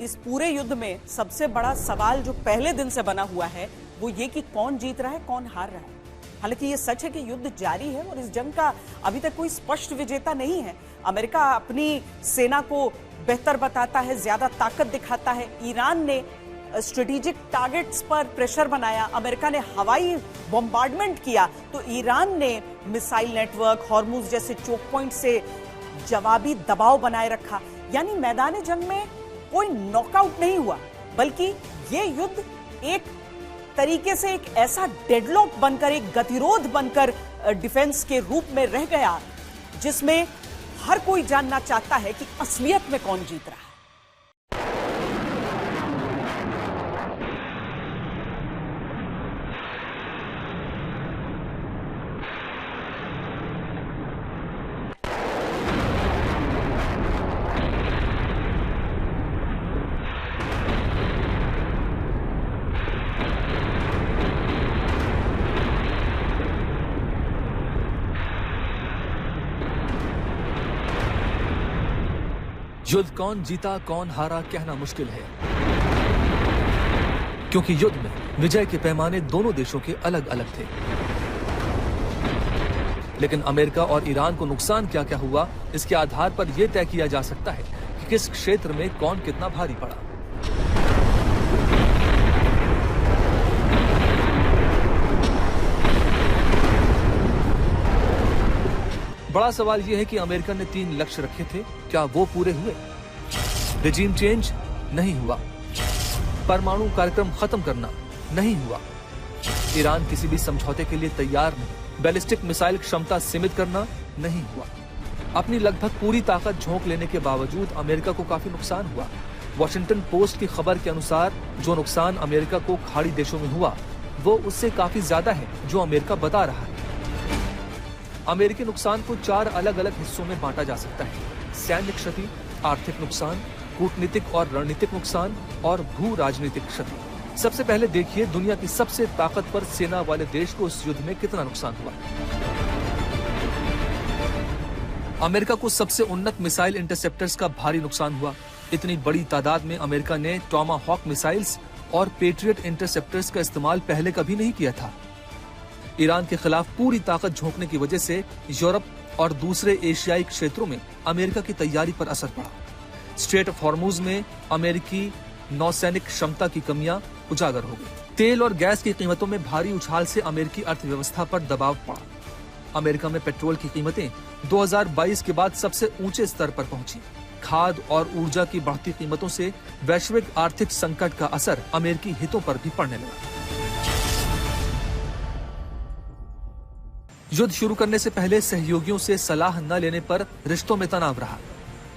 इस पूरे युद्ध में सबसे बड़ा सवाल जो पहले दिन से बना हुआ है वो ये कि कौन जीत रहा है, कौन हार रहा है। हालांकि ये सच है कि युद्ध जारी है और इस जंग का अभी तक कोई स्पष्ट विजेता नहीं है। अमेरिका अपनी सेना को बेहतर बताता है, ज्यादा ताकत दिखाता है। ईरान ने स्ट्रेटेजिक टारगेट्स पर प्रेशर बनाया, अमेरिका ने हवाई बॉम्बार्डमेंट किया, तो ईरान ने मिसाइल नेटवर्क, हॉर्मुज जैसे चोक पॉइंट से जवाबी दबाव बनाए रखा। यानी मैदान जंग में कोई नॉकआउट नहीं हुआ, बल्कि ये युद्ध एक तरीके से एक ऐसा डेडलॉक बनकर, एक गतिरोध बनकर डिफेंस के रूप में रह गया, जिसमें हर कोई जानना चाहता है कि असलियत में कौन जीत रहा है। युद्ध कौन जीता कौन हारा कहना मुश्किल है, क्योंकि युद्ध में विजय के पैमाने दोनों देशों के अलग अलग थे। लेकिन अमेरिका और ईरान को नुकसान क्या क्या हुआ, इसके आधार पर यह तय किया जा सकता है कि किस क्षेत्र में कौन कितना भारी पड़ा। बड़ा सवाल यह है कि अमेरिका ने 3 लक्ष्य रखे थे, क्या वो पूरे हुए? रेजिम चेंज नहीं हुआ, परमाणु कार्यक्रम खत्म करना नहीं हुआ, ईरान किसी भी समझौते के लिए तैयार नहीं, बैलिस्टिक मिसाइल क्षमता सीमित करना नहीं हुआ। अपनी लगभग पूरी ताकत झोंक लेने के बावजूद अमेरिका को काफी नुकसान हुआ। वॉशिंगटन पोस्ट की खबर के अनुसार जो नुकसान अमेरिका को खाड़ी देशों में हुआ वो उससे काफी ज्यादा है जो अमेरिका बता रहा है। अमेरिकी नुकसान को 4 अलग अलग हिस्सों में बांटा जा सकता है: सैन्य क्षति, आर्थिक नुकसान, कूटनीतिक और रणनीतिक नुकसान और भू राजनीतिक क्षति। सबसे पहले देखिए दुनिया की सबसे ताकतवर सेना वाले देश को इस युद्ध में कितना नुकसान हुआ। अमेरिका को सबसे उन्नत मिसाइल इंटरसेप्टर्स का भारी नुकसान हुआ। इतनी बड़ी तादाद में अमेरिका ने टॉमाहॉक मिसाइल्स और पेट्रियट इंटरसेप्टर्स का इस्तेमाल पहले कभी नहीं किया था। ईरान के खिलाफ पूरी ताकत झोंकने की वजह से यूरोप और दूसरे एशियाई क्षेत्रों में अमेरिका की तैयारी पर असर पड़ा। स्ट्रेट ऑफ हॉर्मुज में अमेरिकी नौसैनिक क्षमता की कमियां उजागर हो गई। तेल और गैस की कीमतों में भारी उछाल से अमेरिकी अर्थव्यवस्था पर दबाव पड़ा। अमेरिका में पेट्रोल की कीमतें 2022 के बाद सबसे ऊंचे स्तर पर पहुंची। खाद और ऊर्जा की बढ़ती कीमतों से वैश्विक आर्थिक संकट का असर अमेरिकी हितों पर भी पड़ने लगा। युद्ध शुरू करने से पहले सहयोगियों से सलाह न लेने पर रिश्तों में तनाव रहा।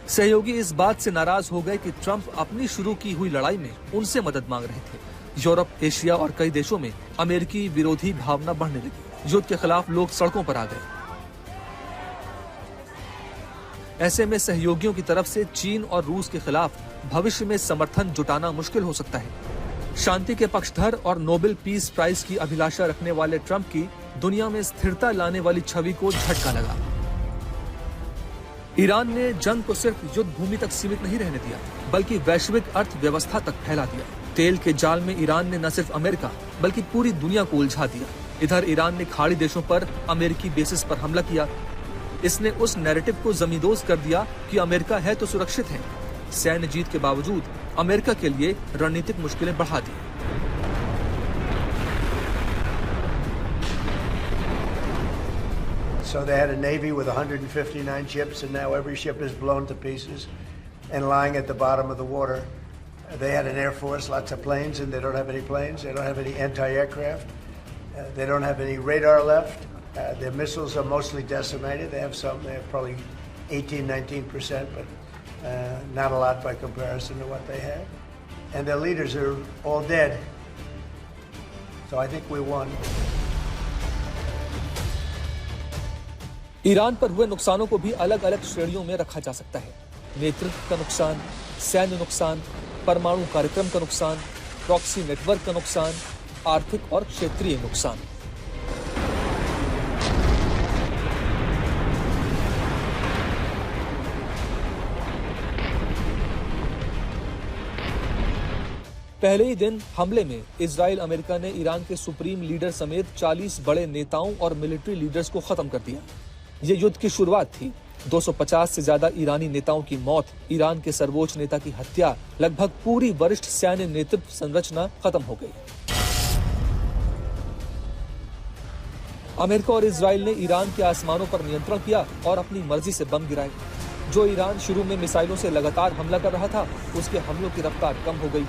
सहयोगी इस बात से नाराज हो गए कि ट्रंप अपनी शुरू की हुई लड़ाई में उनसे मदद मांग रहे थे। यूरोप, एशिया और कई देशों में अमेरिकी विरोधी भावना बढ़ने लगी। युद्ध के खिलाफ लोग सड़कों पर आ गए। ऐसे में सहयोगियों की तरफ से चीन और रूस के खिलाफ भविष्य में समर्थन जुटाना मुश्किल हो सकता है। शांति के पक्षधर और नोबेल पीस प्राइज की अभिलाषा रखने वाले ट्रंप की दुनिया में स्थिरता लाने वाली छवि को झटका लगा। ईरान ने जंग को सिर्फ युद्ध भूमि तक सीमित नहीं रहने दिया, बल्कि वैश्विक अर्थव्यवस्था तक फैला दिया। तेल के जाल में ईरान ने न सिर्फ अमेरिका बल्कि पूरी दुनिया को उलझा दिया। इधर ईरान ने खाड़ी देशों पर अमेरिकी बेसिस पर हमला किया। इसने उस नैरेटिव को जमींदोज कर दिया कि अमेरिका है तो सुरक्षित है। सैन्य जीत के बावजूद अमेरिका के लिए रणनीतिक मुश्किलें बढ़ा दी। So they had a navy with 159 ships, and now every ship is blown to pieces and lying at the bottom of the water. They had an air force, lots of planes, and they don't have any planes. They don't have any anti-aircraft. They don't have any radar left. Their missiles are mostly decimated. They have some. They have probably 18-19%, but not a lot by comparison to what they had. And their leaders are all dead. So I think we won. Iran पर हुए नुकसानों को भी अलग अलग श्रेणियों में रखा जा सकता है। नेतृत्व का नुकसान, सैन्य नुकसान, परमाणु कार्यक्रम का नुकसान, प्रॉक्सी नेटवर्क का नुकसान, आर्थिक और क्षेत्रीय नुकसान। पहले ही दिन हमले में इजराइल अमेरिका ने ईरान के सुप्रीम लीडर समेत 40 बड़े नेताओं और मिलिट्री लीडर्स को खत्म कर दिया। ये युद्ध की शुरुआत थी। 250 से ज्यादा ईरानी नेताओं की मौत, ईरान के सर्वोच्च नेता की हत्या, लगभग पूरी वरिष्ठ सैन्य नेतृत्व संरचना खत्म हो गई। अमेरिका और इजराइल ने ईरान के आसमानों पर नियंत्रण किया और अपनी मर्जी से बम गिराए। जो ईरान शुरू में मिसाइलों से लगातार हमला कर रहा था, उसके हमलों की रफ्तार कम हो गई।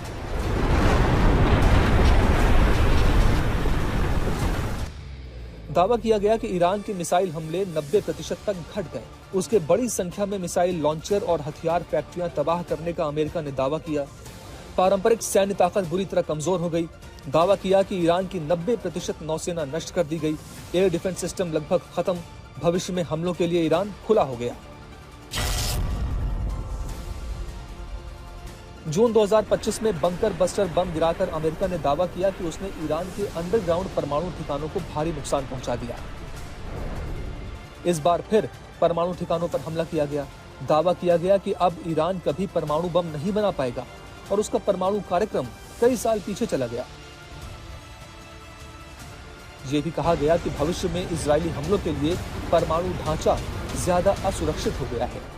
दावा किया गया कि ईरान के मिसाइल हमले 90% तक घट गए। उसके बड़ी संख्या में मिसाइल लॉन्चर और हथियार फैक्ट्रियां तबाह करने का अमेरिका ने दावा किया। पारंपरिक सैन्य ताकत बुरी तरह कमजोर हो गई। दावा किया कि ईरान की 90% नौसेना नष्ट कर दी गई। एयर डिफेंस सिस्टम लगभग खत्म। भविष्य में हमलों के लिए ईरान खुला हो गया। जून 2025 में बंकर बस्टर बम गिराकर अमेरिका ने दावा किया कि उसने ईरान के अंडरग्राउंड परमाणु ठिकानों को भारी नुकसान पहुंचा दिया। इस बार फिर परमाणु ठिकानों पर हमला किया गया। दावा किया गया कि अब ईरान कभी परमाणु बम नहीं बना पाएगा और उसका परमाणु कार्यक्रम कई साल पीछे चला गया। ये भी कहा गया कि भविष्य में इजरायली हमलों के लिए परमाणु ढांचा ज्यादा असुरक्षित हो गया है।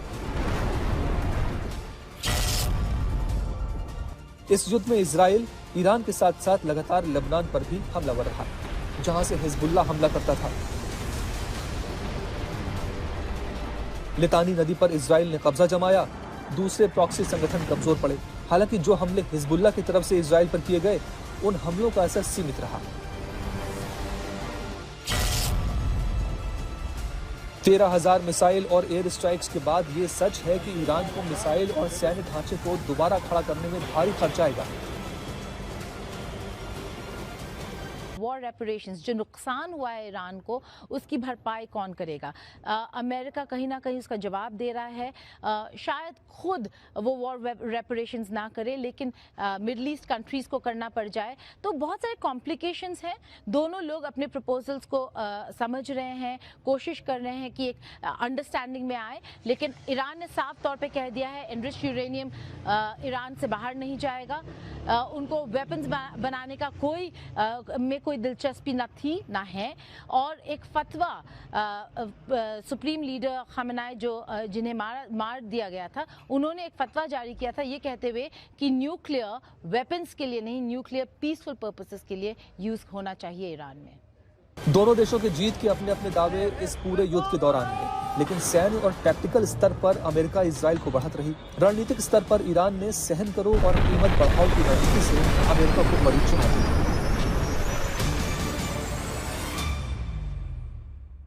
इस युद्ध में इजराइल ईरान के साथ साथ लगातार लेबनान पर भी हमलावर रहा, जहां से हिजबुल्लाह हमला करता था। लितानी नदी पर इजराइल ने कब्जा जमाया। दूसरे प्रॉक्सी संगठन कमजोर पड़े। हालांकि जो हमले हिजबुल्लाह की तरफ से इजराइल पर किए गए, उन हमलों का असर सीमित रहा। 13,000 मिसाइल और एयर स्ट्राइक्स के बाद ये सच है कि ईरान को मिसाइल और सैन्य ढांचे को दोबारा खड़ा करने में भारी खर्च आएगा। वॉर रेपरेशंस, जो नुकसान हुआ है ईरान को, उसकी भरपाई कौन करेगा? अमेरिका कहीं ना कहीं उसका जवाब दे रहा है। शायद खुद वो वॉर रेपरेशंस ना करे, लेकिन मिडल ईस्ट कंट्रीज को करना पड़ जाए। तो बहुत सारे कॉम्प्लिकेशंस हैं। दोनों लोग अपने प्रपोजल्स को समझ रहे हैं, कोशिश कर रहे हैं कि एक अंडरस्टैंडिंग में आए, लेकिन ईरान ने साफ तौर पे कह दिया है एनरिच्ड यूरेनियम ईरान से बाहर नहीं जाएगा। उनको वेपन्स बनाने का कोई दिलचस्पी न थी ना है। और एक फतवा सुप्रीम लीडर खamenei जिन्हें मार दिया गया था, उन्होंने एक फतवा जारी किया था ये कहते हुए कि न्यूक्लियर वेपन्स के लिए नहीं, न्यूक्लियर पीसफुल पर्पसेस के लिए यूज होना चाहिए ईरान में। दोनों देशों के जीत के अपने अपने दावे इस पूरे युद्ध के दौरान हुए, लेकिन सैन्य और टैक्टिकल स्तर पर अमेरिका इजराइल को बढ़त रही। रणनीतिक स्तर पर ईरान ने सहन करो और कीमत बढ़ाओ की रणनीति से अमेरिका को बड़ी चुनौती दी।